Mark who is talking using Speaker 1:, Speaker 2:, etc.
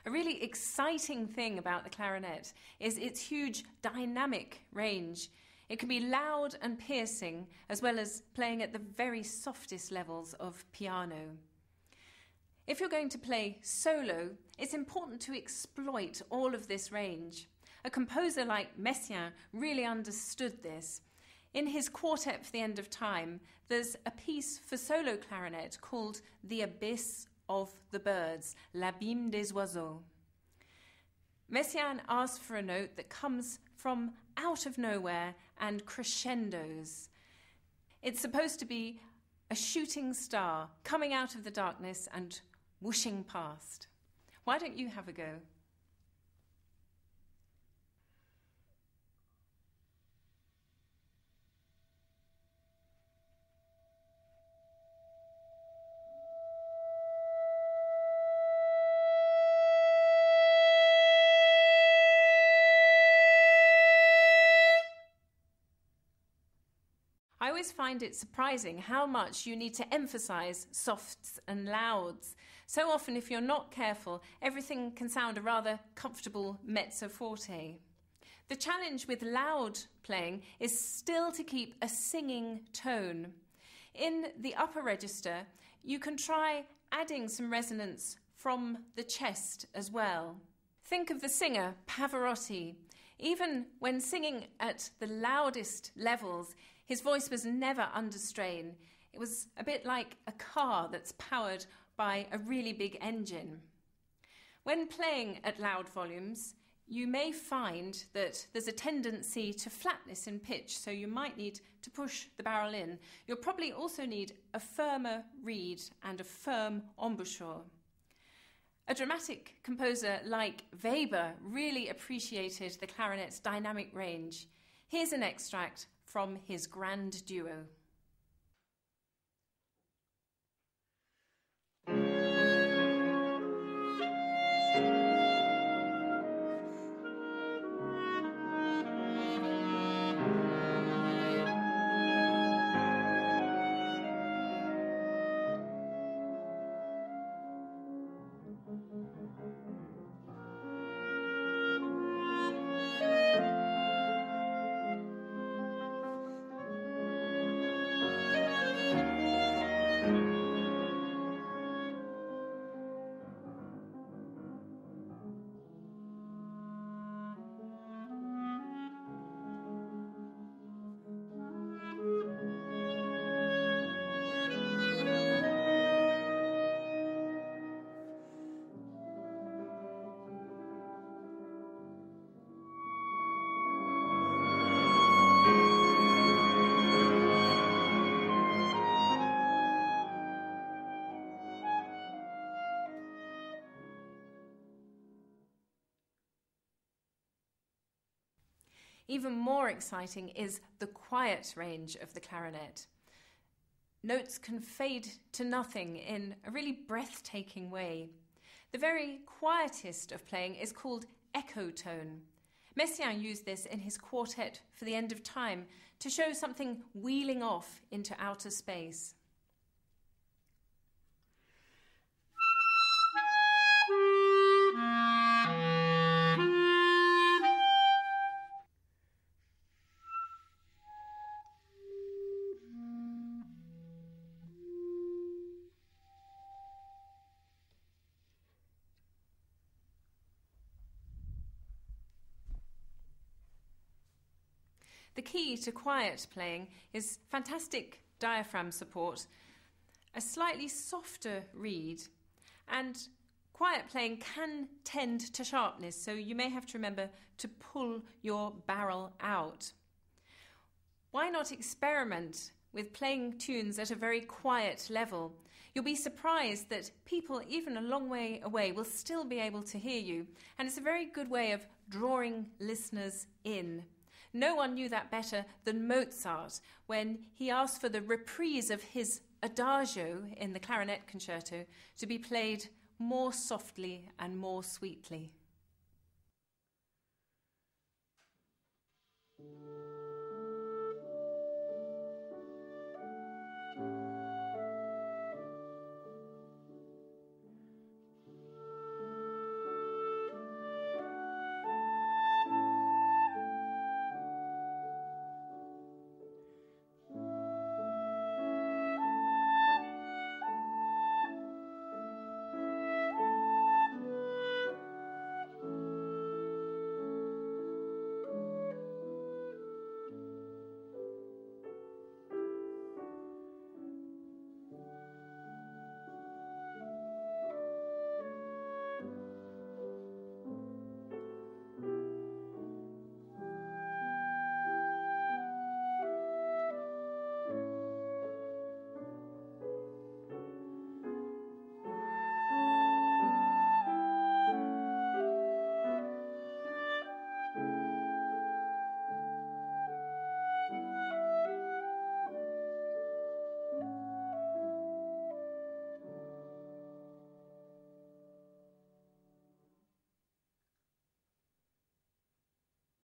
Speaker 1: A really exciting thing about the clarinet is its huge dynamic range. It can be loud and piercing, as well as playing at the very softest levels of piano. If you're going to play solo, it's important to exploit all of this range. A composer like Messiaen really understood this. In his Quartet for the End of Time, there's a piece for solo clarinet called The Abyss of the Birds, L'Abîme des Oiseaux. Messiaen asked for a note that comes from out of nowhere and crescendos. It's supposed to be a shooting star coming out of the darkness and whooshing past. Why don't you have a go? I always find it surprising how much you need to emphasise softs and louds. So often, if you're not careful, everything can sound a rather comfortable mezzo forte. The challenge with loud playing is still to keep a singing tone. In the upper register, you can try adding some resonance from the chest as well. Think of the singer Pavarotti. Even when singing at the loudest levels, his voice was never under strain. It was a bit like a car that's powered by a really big engine. When playing at loud volumes, you may find that there's a tendency to flatness in pitch, so you might need to push the barrel in. You'll probably also need a firmer reed and a firm embouchure. A dramatic composer like Weber really appreciated the clarinet's dynamic range. Here's an extract from his grand duo. Even more exciting is the quiet range of the clarinet. Notes can fade to nothing in a really breathtaking way. The very quietest of playing is called echo tone. Messiaen used this in his Quartet for the End of Time to show something wheeling off into outer space. The key to quiet playing is fantastic diaphragm support, a slightly softer reed, and quiet playing can tend to sharpness, so you may have to remember to pull your barrel out. Why not experiment with playing tunes at a very quiet level? You'll be surprised that people even a long way away will still be able to hear you, and it's a very good way of drawing listeners in. No one knew that better than Mozart when he asked for the reprise of his Adagio in the clarinet concerto to be played more softly and more sweetly.